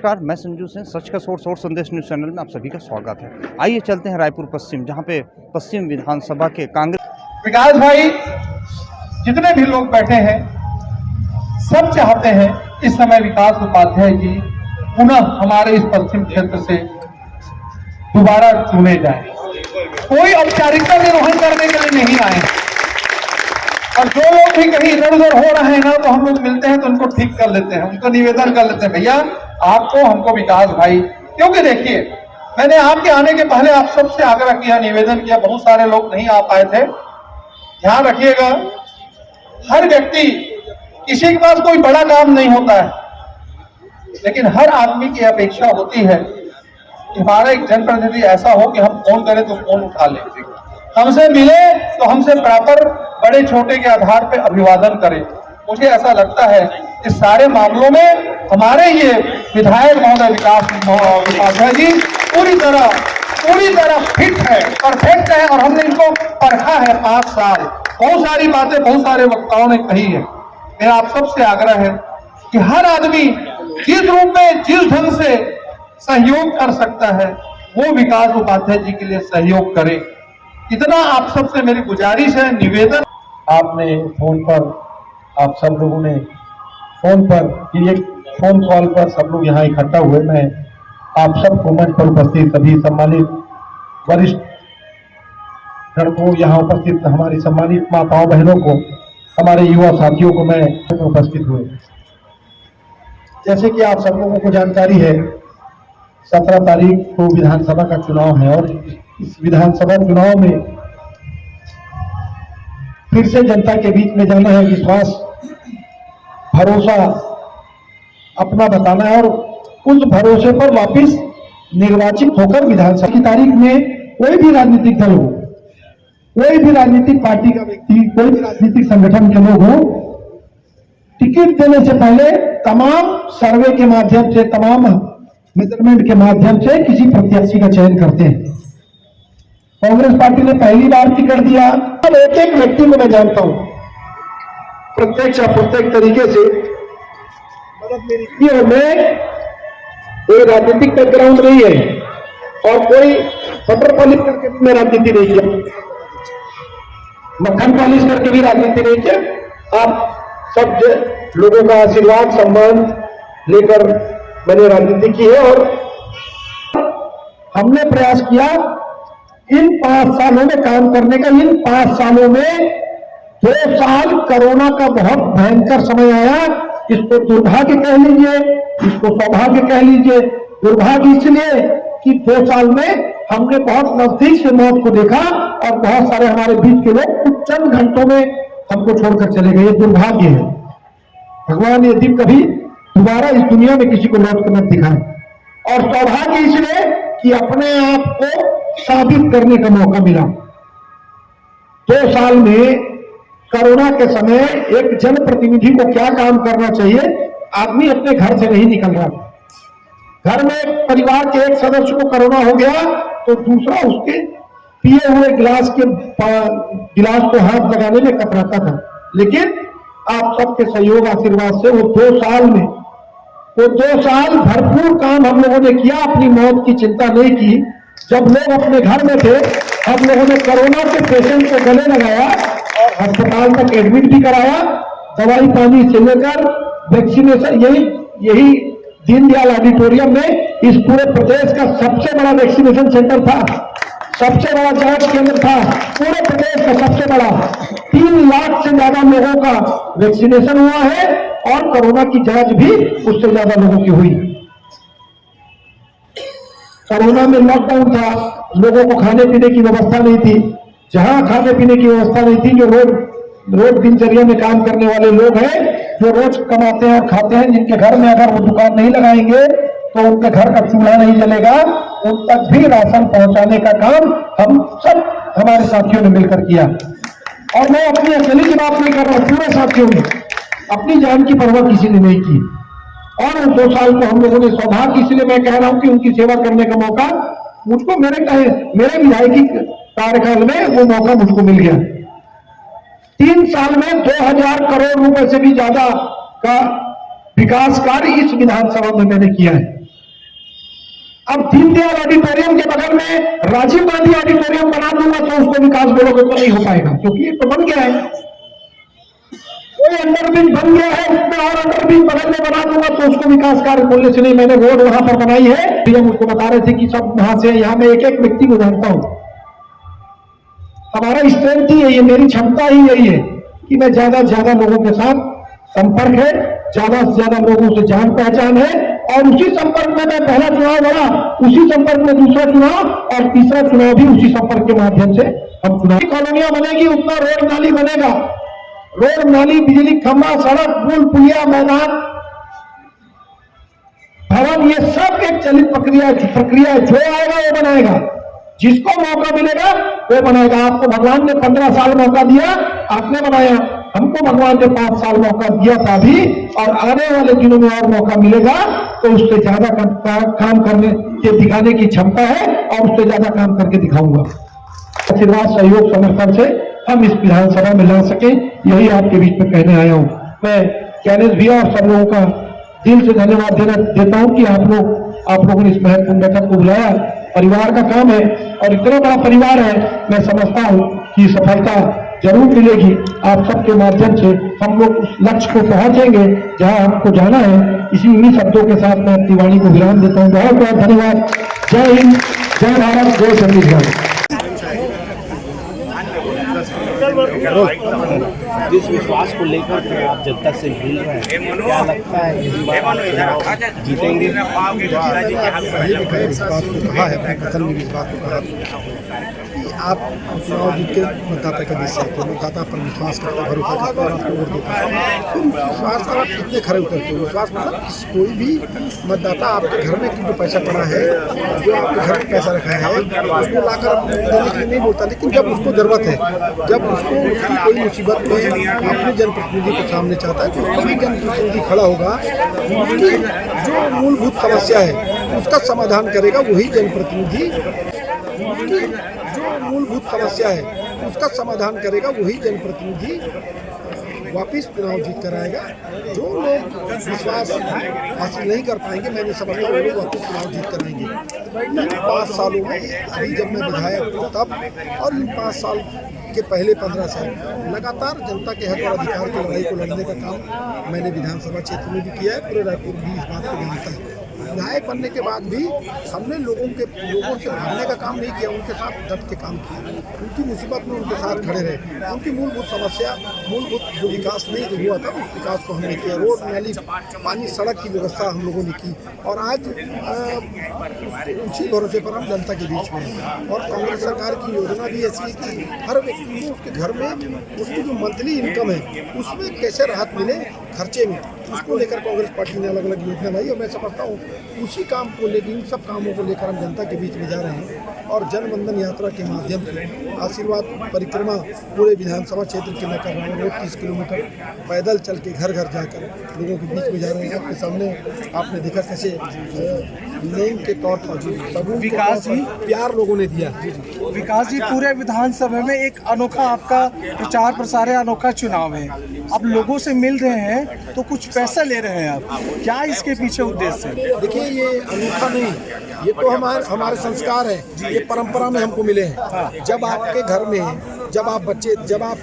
नमस्कार, मैं संजू सिंह। सच का सोर्स और संदेश न्यूज़ चैनल में आप सभी का स्वागत है। आइए चलते हैं रायपुर पश्चिम, जहां पे पश्चिम विधानसभा के कांग्रेस विकास भाई, जितने भी लोग बैठे हैं सब चाहते हैं इस समय विकास उपाध्याय जी पुनः हमारे इस पश्चिम क्षेत्र से दोबारा चुने जाए। कोई औपचारिकता निर्वहन करने के लिए नहीं आए, और जो लोग भी कहीं इधर उधर हो रहे हैं ना, तो हम लोग मिलते हैं तो उनको ठीक कर लेते हैं, उनको निवेदन कर लेते हैं, भैया आपको हमको विकास भाई। क्योंकि देखिए, मैंने आपके आने के पहले आप सबसे आग्रह किया, निवेदन किया, बहुत सारे लोग नहीं आ पाए थे। ध्यान रखिएगा, हर व्यक्ति, किसी के पास कोई बड़ा काम नहीं होता है, लेकिन हर आदमी की अपेक्षा होती है कि हमारा एक जनप्रतिनिधि ऐसा हो कि हम फोन करें तो फोन उठा लें, हमसे मिले तो हमसे प्रॉपर बड़े छोटे के आधार पर अभिवादन करें। मुझे ऐसा लगता है इस सारे मामलों में हमारे ये विधायक महोदय विकास उपाध्याय जी पूरी तरह फिट है, परफेक्ट है, और हमने इनको परखा है 5 साल। बहुत सारी बातें बहुत सारे वक्ताओं ने कही है। मेरा आप सबसे आग्रह है कि हर आदमी जिस रूप में जिस ढंग से सहयोग कर सकता है वो विकास उपाध्याय जी के लिए सहयोग करे। इतना आप सबसे मेरी गुजारिश है, निवेदन। आपने फोन पर, आप सब लोगों ने फोन पर, एक फोन कॉल पर सब लोग यहाँ इकट्ठा हुए। मैं आप सबको मंच पर उपस्थित सभी सम्मानित वरिष्ठ गण को, यहाँ उपस्थित हमारी सम्मानित माताओं बहनों को, हमारे युवा साथियों को मैं उपस्थित हुए। जैसे कि आप सब लोगों को जानकारी है, 17 तारीख को विधानसभा का चुनाव है, और इस विधानसभा चुनाव में फिर से जनता के बीच में जाना है, विश्वास भरोसा अपना बताना है, और उस भरोसे पर वापस निर्वाचित होकर विधानसभा की तारीख में कोई भी राजनीतिक दल हो, कोई भी राजनीतिक पार्टी का व्यक्ति, कोई भी राजनीतिक संगठन के लोग हो, टिकट देने से पहले तमाम सर्वे के माध्यम से, तमाम मेजरमेंट के माध्यम से किसी प्रत्याशी का चयन करते हैं। कांग्रेस पार्टी ने पहली बार टिकट दिया। अब एक एक व्यक्ति को मैं जानता हूं, प्रत्यक्ष अप्रत्यक्ष तरीके से मदद मेरी की, और मैं कोई राजनीतिक बैकग्राउंड नहीं है, और कोई बटर पॉलिश करके भी मैं राजनीति नहीं किया, मक्खन पॉलिश करके भी राजनीति नहीं किया। आप सब लोगों का आशीर्वाद सम्मान लेकर मैंने राजनीति की है, और हमने प्रयास किया इन 5 सालों में काम करने का। इन 5 सालों में 2 साल कोरोना का बहुत भयंकर समय आया। इसको दुर्भाग्य कह लीजिए, इसको सौभाग्य कह लीजिए। दुर्भाग्य इसलिए कि 2 साल में हमने बहुत नजदीक से मौत को देखा, और बहुत सारे हमारे बीच के लोग कुछ चंद घंटों में हमको छोड़कर चले गए। ये दुर्भाग्य है। भगवान यदि कभी दोबारा इस दुनिया में किसी को लौट कर मत दिखाए। और सौभाग्य इसलिए कि अपने आप को साबित करने का मौका मिला। 2 साल में कोरोना के समय एक जनप्रतिनिधि को क्या काम करना चाहिए, आदमी अपने घर से नहीं निकल रहा। घर में परिवार के एक सदस्य को कोरोना हो गया तो दूसरा उसके पिए हुए गिलास को हाथ लगाने में कतराता था। लेकिन आप सबके सहयोग आशीर्वाद से वो 2 साल भरपूर काम हम लोगों ने किया। अपनी मौत की चिंता नहीं की। जब लोग अपने घर में थे, हम लोगों ने कोरोना के पेशेंट को गले लगाया और अस्पताल तक एडमिट भी कराया। दवाई पानी से लेकर वैक्सीनेशन, यही दीनदयाल ऑडिटोरियम में इस पूरे प्रदेश का सबसे बड़ा वैक्सीनेशन सेंटर था, सबसे बड़ा जांच केंद्र था, पूरे प्रदेश का सबसे बड़ा। 3 लाख से ज्यादा लोगों का वैक्सीनेशन हुआ है, और कोरोना की जांच भी उससे ज्यादा लोगों की हुई। कोरोना में लॉकडाउन था, लोगों को खाने पीने की व्यवस्था नहीं थी। जहां खाने पीने की व्यवस्था नहीं थी, जो रोज दिनचर्या में काम करने वाले लोग हैं, जो रोज कमाते हैं और खाते हैं, जिनके घर में अगर वो दुकान नहीं लगाएंगे तो उनके घर का चूल्हा नहीं जलेगा, उन तक भी राशन पहुंचाने का काम हम सब हमारे साथियों ने मिलकर किया। और मैं अपनी अकेले की बात नहीं कर रहा हूं, पूरे साथियों ने अपनी जान की परवाह किसी ने नहीं की। और उन 2 साल को हम लोगों ने सौभाग्य, इसलिए मैं कह रहा हूं कि उनकी सेवा करने का मौका मुझको मेरे विधायकी कार्यकाल में वो मौका मुझको मिल गया। 3 साल में 2000 करोड़ रुपए से भी ज्यादा का विकास कार्य इस विधानसभा में मैंने किया है। अब दीनदयाल ऑडिटोरियम के बगल में राजीव गांधी ऑडिटोरियम बना दूंगा तो उसको विकास बोलोगे तो नहीं हो पाएगा, क्योंकि ये तो बन गया है, कोई अंडरब्रिज बन गया है, उसमें और अंडरब्रिज बगल में बना दूंगा तो उसको विकास कार्य बोलने से नहीं। मैंने रोड वहां पर बनाई है, ये मुझको बता रहे थे कि सब वहां से, यहाँ मैं एक एक व्यक्ति को जानता हूं। हमारा स्ट्रेंथ ही यही है, मेरी क्षमता ही यही है कि मैं ज्यादा से ज्यादा लोगों के साथ संपर्क है, ज्यादा से ज्यादा लोगों से जान पहचान है, और उसी संपर्क में मैं पहला चुनाव लड़ा, उसी संपर्क में दूसरा चुनाव और तीसरा चुनाव भी उसी संपर्क के माध्यम से हम चुनाव। कॉलोनियां बनेगी उतना रोड नाली बनेगा, रोड नाली, बिजली खंभा, सड़क, पुल, पुलिया, मैदान, भवन, ये सब एक चलित प्रक्रिया जो आएगा वो बनाएगा, जिसको मौका मिलेगा वो बनाएगा। आपको भगवान ने 15 साल मौका दिया, आपने बनाया, हमको भगवान ने 5 साल मौका दिया था अभी, और आने वाले दिनों में और मौका मिलेगा तो उससे ज्यादा काम करने के दिखाने की क्षमता है, और उससे ज्यादा काम करके दिखाऊंगा। आशीर्वाद, सहयोग, समर्थन से हम इस विधानसभा में ला सके, यही आपके बीच में कहने आया हूं। मैं कैनेस भैया और सब लोगों का दिल से धन्यवाद देता हूं कि आप लोगों ने इस महत्वपूर्ण बैठक को बुलाया। परिवार का काम है, और इतना बड़ा परिवार है, मैं समझता हूं कि सफलता जरूर मिलेगी। आप सबके माध्यम से हम लोग उस लक्ष्य को पहुंचेंगे जहां हमको जाना है। इन्हीं शब्दों के साथ मैं अपनी वाणी को विराम देता हूं। बहुत बहुत धन्यवाद। जय हिंद, जय भारत, जय छत्तीसगढ़। जिस विश्वास को लेकर के आप जनता से मिल रहे हैं, क्या लगता है इस बार जीतेंगे? पहले भी इस बात को कहा है, अपने कथन में भी इस बात को कहा कि आप चुनाव जीत के मतदाता के बीच से मतदाता पर विश्वास करता है, भरोसा करता है और आपको वोट देता है। तो उस विश्वास पर आप कितने खरे उतरते हो? विश्वास मतलब कोई भी मतदाता आपके घर में जो पैसा पड़ा है, जो आपके घर में पैसा रखा है, उसको लाकर देने के लिए नहीं बोलता, लेकिन जब उसको जरूरत है, जब उसको उसकी कोई मुसीबत में अपने जनप्रतिनिधि को सामने चाहता है, तो सभी जनप्रतिनिधि खड़ा होगा, उसकी जो मूलभूत समस्या है उसका समाधान करेगा वही जनप्रतिनिधि। उसकी जो मूलभूत समस्या है उसका समाधान करेगा वही जनप्रतिनिधि वापिस चुनाव जीत कर आएगा। जो लोग विश्वास हासिल नहीं कर पाएंगे, मैंने समझता हूँ लोग वापिस चुनाव जीत कर आएंगे। इन 5 सालों में, अभी जब मैं विधायक हूँ तब, और इन 5 साल के पहले 15 साल लगातार जनता के हक और अधिकार की लड़ाई को लड़ने का काम मैंने विधानसभा क्षेत्र में भी किया है। पूरे रायपुर भी इस बात को जानता है। विधायक बनने के बाद भी हमने लोगों से भागने का काम नहीं किया, उनके साथ डट के काम किया, उनकी मुसीबत में उनके साथ खड़े रहे। उनकी मूलभूत समस्या, मूलभूत जो विकास नहीं हुआ था, उस विकास को हमने किया। रोड, नाली, पानी, सड़क की व्यवस्था हम लोगों ने की, और आज उसी भरोसे पर हम जनता के बीच में हैं। और कांग्रेस सरकार की योजना भी ऐसी है कि हर व्यक्ति को उसके घर में उसकी जो मंथली इनकम है उसमें कैसे राहत मिले खर्चे में, उसको लेकर कांग्रेस पार्टी ने अलग अलग योजना बनाई। और मैं समझता हूँ उसी काम को लेकर, इन सब कामों को लेकर हम जनता के बीच में जा रहे हैं। और जनबंधन यात्रा के माध्यम से आशीर्वाद परिक्रमा पूरे विधानसभा क्षेत्र के मैं कर रहा हूँ। रोज 30 किलोमीटर पैदल चल के घर घर जाकर लोगों के बीच में जा रहे हैं। आपके सामने आपने देखा कैसे नेम के तौर पर सबूत विकास जी प्यार लोगों ने दिया। विकास जी, पूरे विधानसभा में एक अनोखा आपका प्रचार प्रसार है, अनोखा चुनाव है। आप लोगों से मिल रहे हैं तो कुछ पैसा ले रहे हैं आप, क्या इसके पीछे उद्देश्य है? देखिए, ये अनोखा नहीं, ये तो हमारे संस्कार है, ये परंपरा में हमको मिले हैं। जब आपके घर में, जब आप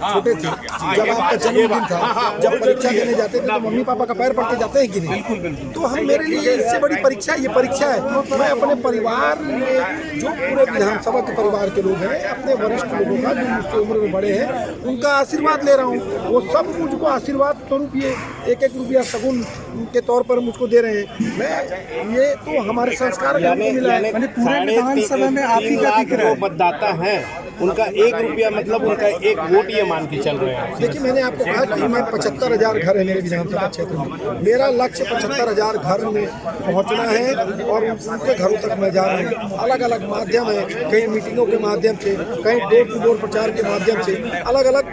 छोटे थे, जब आपका जन्मदिन था, जब परीक्षा देने जाते थे तो मम्मी पापा का पैर पड़ के जाते हैं कि नहीं? बिल्कुल। तो हम, मेरे लिए इससे बड़ी परीक्षा ये परीक्षा है। मैं अपने परिवार में जो पूरे विधानसभा के परिवार के लोग हैं, अपने वरिष्ठ लोगों का जो मुझसे उम्र में बड़े हैं, उनका आशीर्वाद ले रहा हूँ। वो सब मुझको आशीर्वाद स्वरूप ये 1-1 रुपया सगुन के तौर पर मुझको दे रहे हैं। मैं, ये तो हमारे संस्कार का मिला है। मैंने पूरे विधानसभा में आप ही का दिख रहा है। मतदाता हैं, उनका 1 रुपया मतलब उनका 1 वोट ये मान के चल रहे हैं। देखिए, मैंने आपको कहा कि मैं 75,000 घर है मेरे विधानसभा क्षेत्र में। मेरा लक्ष्य 75,000 घर में पहुंचना है, और उनके घरों तक मैं जा रहा हूँ। अलग अलग माध्यम है, कहीं मीटिंगों के माध्यम से, कहीं डोर टू डोर प्रचार के माध्यम से, अलग अलग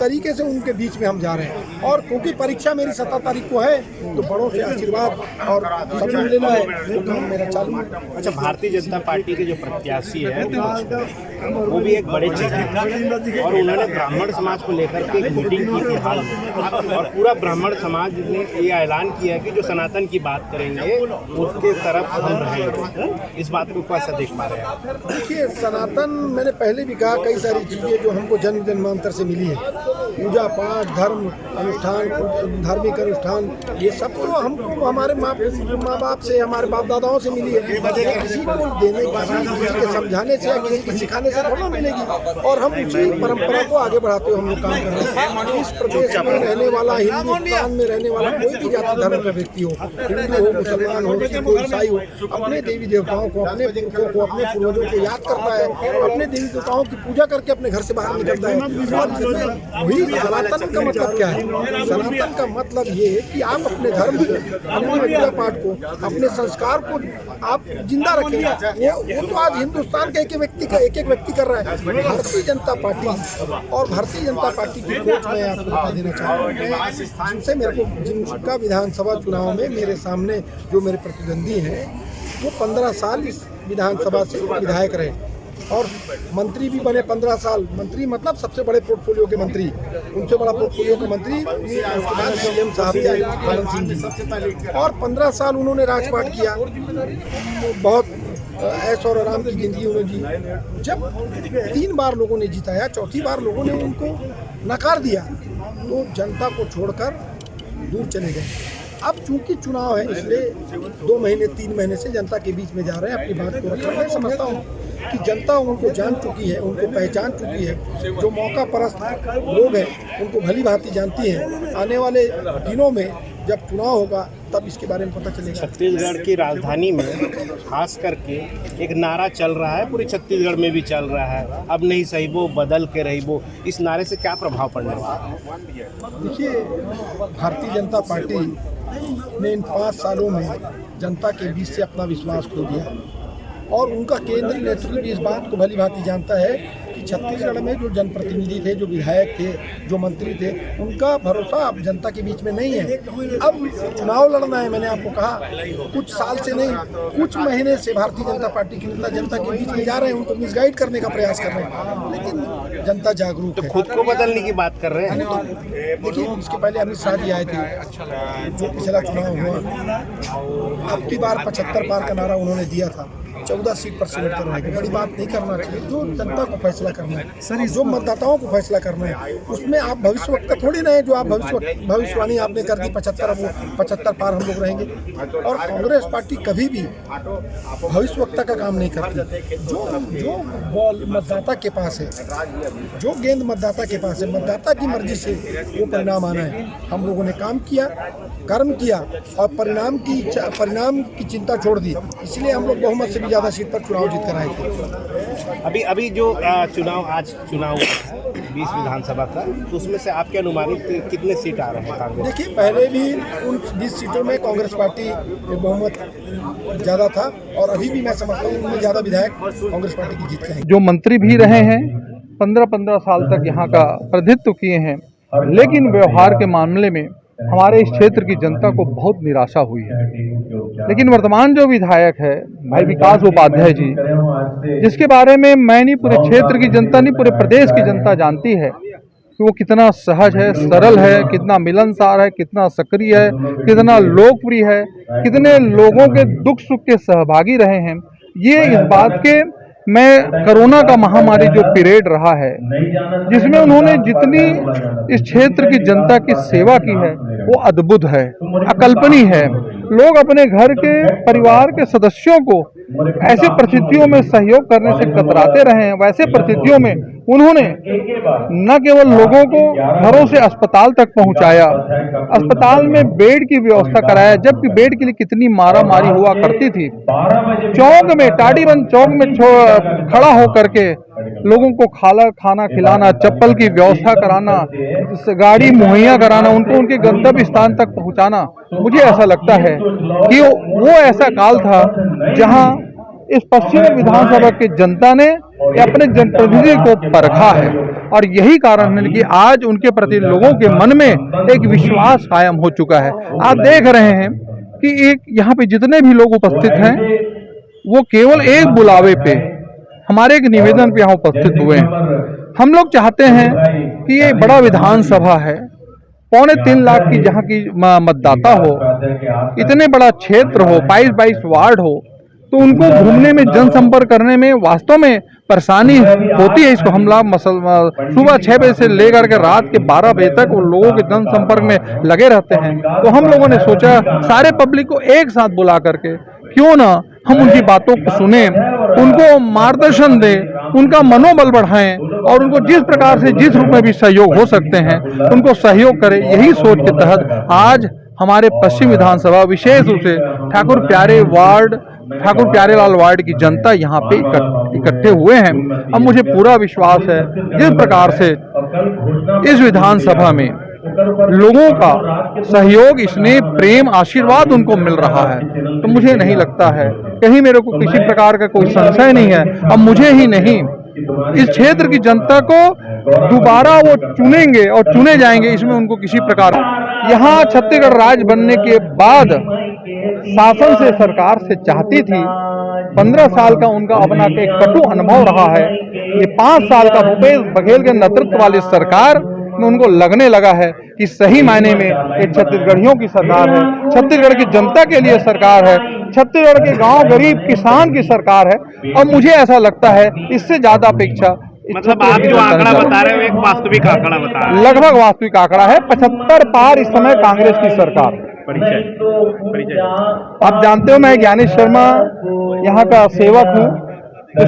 तरीके से उनके बीच में हम जा रहे हैं। और क्योंकि परीक्षा मेरी 17 तारीख को है, तो बड़ों से आशीर्वाद और सम्मान लेना है, वो काम मेरा चालू है। अच्छा, भारतीय जनता पार्टी के जो प्रत्याशी है वो भी एक बड़े चेहरे और उन्होंने ब्राह्मण समाज को लेकर के एक मीटिंग की थी हाल में, और पूरा ब्राह्मण समाज ने ये ऐलान किया है कि जो सनातन की बात करेंगे उसके तरफ हम रहेंगे। इस बात को कैसा देख पा रहे हैं आप? देखिए, सनातन मैंने पहले भी कहा, कई सारी चीज़ें जो हमको जन्म जन्मांतर से मिली है, पूजा पाठ, धर्म अनुष्ठान, धार्मिक अनुष्ठान, ये सब तो हमको हमारे माँ बाप से, हमारे बाप दादाओं से मिली है। किसी को देने किसी के समझाने से या किसी के सिखाने से थोड़ा मिलेगी। और हम उसी परंपरा को आगे बढ़ाते हुए हम लोग काम कर रहे हैं। इस प्रदेश में रहने वाला, हिंदुस्तान में रहने वाला कोई भी जाति धर्म का व्यक्ति हो, हिंदू हो, मुसलमान हो, सिख हो, ईसाई हो, अपने देवी देवताओं को, अपने पुरखों को, अपने पूर्वजों को याद करता है, अपने देवी देवताओं की पूजा करके अपने घर से बाहर निकलता है। और वही सनातन का मतलब क्या है? सनातन का मतलब ये है कि आप अपने धर्म को, अपने पूजा पाठ को, अपने संस्कार को आप जिंदा रखें। वो तो आज हिंदुस्तान के एक एक व्यक्ति कर रहा है। भारतीय जनता पार्टी और भारतीय जनता पार्टी की सोच मैं आपको बता देना चाहूँगा। जिनसे मेरे को, जिनका विधानसभा चुनाव में मेरे सामने जो मेरे प्रतिद्वंदी हैं, वो 15 साल इस विधानसभा से विधायक रहे और मंत्री भी बने 15 साल। मंत्री मतलब सबसे बड़े पोर्टफोलियो के मंत्री, उनसे बड़ा पोर्टफोलियो के मंत्री उसके बाद सीएम साहब थे आनंद सिंह जी, और 15 साल उन्होंने राजपाट किया। बहुत ऐश और आराम की जिंदगी उन्होंने जी। जब 3 बार लोगों ने जिताया, चौथी बार लोगों ने उनको नकार दिया, तो जनता को छोड़कर दूर चले गए। अब चूंकि चुनाव है, इसलिए 2 महीने 3 महीने से जनता के बीच में जा रहे हैं, अपनी बात को रखना। मैं समझता हूँ कि जनता उनको जान चुकी है, उनको पहचान चुकी है। जो मौका परस्त लोग हैं उनको भली भांति जानती है। आने वाले दिनों में जब चुनाव होगा तब इसके बारे में पता चलेगा। छत्तीसगढ़ की राजधानी में खास करके एक नारा चल रहा है, पूरे छत्तीसगढ़ में भी चल रहा है, अब नहीं सहीबो बदल के रहीबो। इस नारे से क्या प्रभाव पड़ने वाला है? देखिए, भारतीय जनता पार्टी ने इन 5 सालों में जनता के बीच से अपना विश्वास खो दिया, और उनका केंद्रीय नेतृत्व भी इस बात को भली भांति जानता है कि छत्तीसगढ़ में जो जनप्रतिनिधि थे, जो विधायक थे, जो मंत्री थे, उनका भरोसा अब जनता के बीच में नहीं है। अब चुनाव लड़ना है। मैंने आपको कहा, कुछ साल से नहीं, कुछ महीने से भारतीय जनता पार्टी के नेता जनता के बीच में जा रहे हैं, उनको मिसगाइड करने का प्रयास कर रहे हैं, लेकिन जनता जागरूक है। खुद को बदलने की बात कर रहे हैं। देखिए, इसके पहले अमित शाह जी आए थे, जो पिछला चुनाव हुआ, अब की बार 75 पार का नारा उन्होंने दिया था, 14 सीट पर सिलेक्ट करना है। बड़ी बात नहीं करना चाहिए, जो जनता को फैसला करना है सर, जो मतदाताओं को फैसला करना है, उसमें आप भविष्यवक्ता थोड़ी ना है जो आप भविष्यवाणी आपने कर दी 75 पार हम लोग रहेंगे। और कांग्रेस पार्टी कभी भी भविष्यवक्ता का काम नहीं करती। जो बॉल मतदाता के पास है, जो गेंद मतदाता के पास है, मतदाता की मर्जी से वो परिणाम आना है। हम लोगों ने काम किया, कर्म किया और परिणाम की चिंता छोड़ दी, इसलिए हम लोग बहुमत से भी ज़्यादा सीट पर चुनाव जीत कर आए थे। अभी जो चुनाव आज चुनाव 20 विधानसभा का, तो उसमें से आपके अनुमानित कितने सीट आ रहे हैं कांग्रेस? देखिए, पहले भी उन 20 सीटों में कांग्रेस पार्टी में बहुमत ज़्यादा था, और अभी भी मैं समझता हूँ उनमें ज़्यादा विधायक कांग्रेस पार्टी की जीत जाएंगे। जो मंत्री भी रहे हैं, 15-15 साल तक यहाँ का प्रतिनिधित्व किए हैं, लेकिन व्यवहार के मामले में हमारे इस क्षेत्र की जनता को बहुत निराशा हुई है। लेकिन वर्तमान जो विधायक है भाई विकास उपाध्याय जी, जिसके बारे में मैं नहीं, पूरे क्षेत्र की जनता नहीं, पूरे प्रदेश की जनता जानती है कि वो कितना सहज है, सरल है, कितना मिलनसार है, कितना सक्रिय है, कितना लोकप्रिय है, कितने लोगों के दुख सुख के सहभागी रहे हैं। ये इस बात के, मैं कोरोना का महामारी जो पीरियड रहा है, जिसमें उन्होंने जितनी इस क्षेत्र की जनता की सेवा की है, वो अद्भुत है, अकल्पनीय है। लोग अपने घर के परिवार के सदस्यों को ऐसे परिस्थितियों में सहयोग करने से कतराते रहे हैं। वैसे परिस्थितियों में उन्होंने न केवल लोगों को घरों से अस्पताल तक पहुंचाया, अस्पताल में बेड की व्यवस्था कराया, जबकि बेड के लिए कितनी मारामारी हुआ करती थी। चौक में, टाडीबंद चौक में खड़ा होकर के लोगों को खाना खिलाना, चप्पल की व्यवस्था कराना, गाड़ी मुहैया कराना, उनको उनके गंतव्य स्थान तक पहुंचाना। मुझे ऐसा लगता है कि वो ऐसा काल था जहां इस पश्चिमी विधानसभा की जनता ने अपने जनप्रतिनिधि को परखा है और यही कारण है कि आज उनके प्रति लोगों के मन में एक विश्वास कायम हो चुका है। आप देख रहे हैं कि एक यहाँ पे जितने भी लोग उपस्थित हैं वो केवल एक बुलावे पे, हमारे एक निवेदन पे यहाँ उपस्थित हुए हैं। हम लोग चाहते हैं कि ये बड़ा विधानसभा है, 3.25 लाख की जहाँ की मतदाता हो, इतने बड़ा क्षेत्र हो, 22 वार्ड हो, तो उनको घूमने में, जनसंपर्क करने में वास्तव में परेशानी होती है। इसको हम लोग सुबह 6 बजे से लेकर के रात के 12 बजे तक उन लोगों के जनसंपर्क में लगे रहते हैं। तो हम लोगों ने सोचा सारे पब्लिक को एक साथ बुला करके क्यों ना हम उनकी बातों को सुने, उनको मार्गदर्शन दें, उनका मनोबल बढ़ाएं और उनको जिस प्रकार से जिस रूप में भी सहयोग हो सकते हैं उनको सहयोग करें। यही सोच के तहत आज हमारे पश्चिम विधानसभा, विशेष रूप से ठाकुर प्यारेलाल वार्ड की जनता यहाँ पे इकट्ठे हुए हैं। अब मुझे पूरा विश्वास है जिस प्रकार से इस विधानसभा में लोगों का सहयोग, स्नेह, प्रेम, आशीर्वाद उनको मिल रहा है, तो मुझे नहीं लगता है, कहीं मेरे को किसी प्रकार का कोई संशय नहीं है। अब मुझे ही नहीं, इस क्षेत्र की जनता को दोबारा वो चुनेंगे और चुने जाएंगे, इसमें उनको किसी प्रकार। यहाँ छत्तीसगढ़ राज्य बनने के बाद शासन से, सरकार से चाहती थी, 15 साल का उनका अपना एक कटु अनुभव रहा है। ये 5 साल का भूपेश बघेल के नेतृत्व वाली सरकार में उनको लगने लगा है कि सही मायने में एक छत्तीसगढ़ियों की सरकार है, छत्तीसगढ़ की जनता के लिए सरकार है, छत्तीसगढ़ के गांव गरीब किसान की सरकार है। और मुझे ऐसा लगता है इससे ज्यादा अपेक्षा, मतलब आप जो आंकड़ा बता रहे हो एक वास्तविक आंकड़ा बता रहे हैं, लगभग वास्तविक आंकड़ा है। 75 पार इस समय कांग्रेस की सरकार। परिचय आप जानते हो मैं ज्ञानेश शर्मा यहाँ का सेवक हूँ,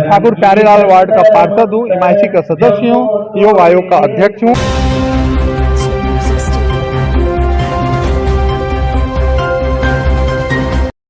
ठाकुर प्यारेलाल वार्ड का पार्षद हूँ, MIC का सदस्य हूँ, योग आयोग का अध्यक्ष हूँ।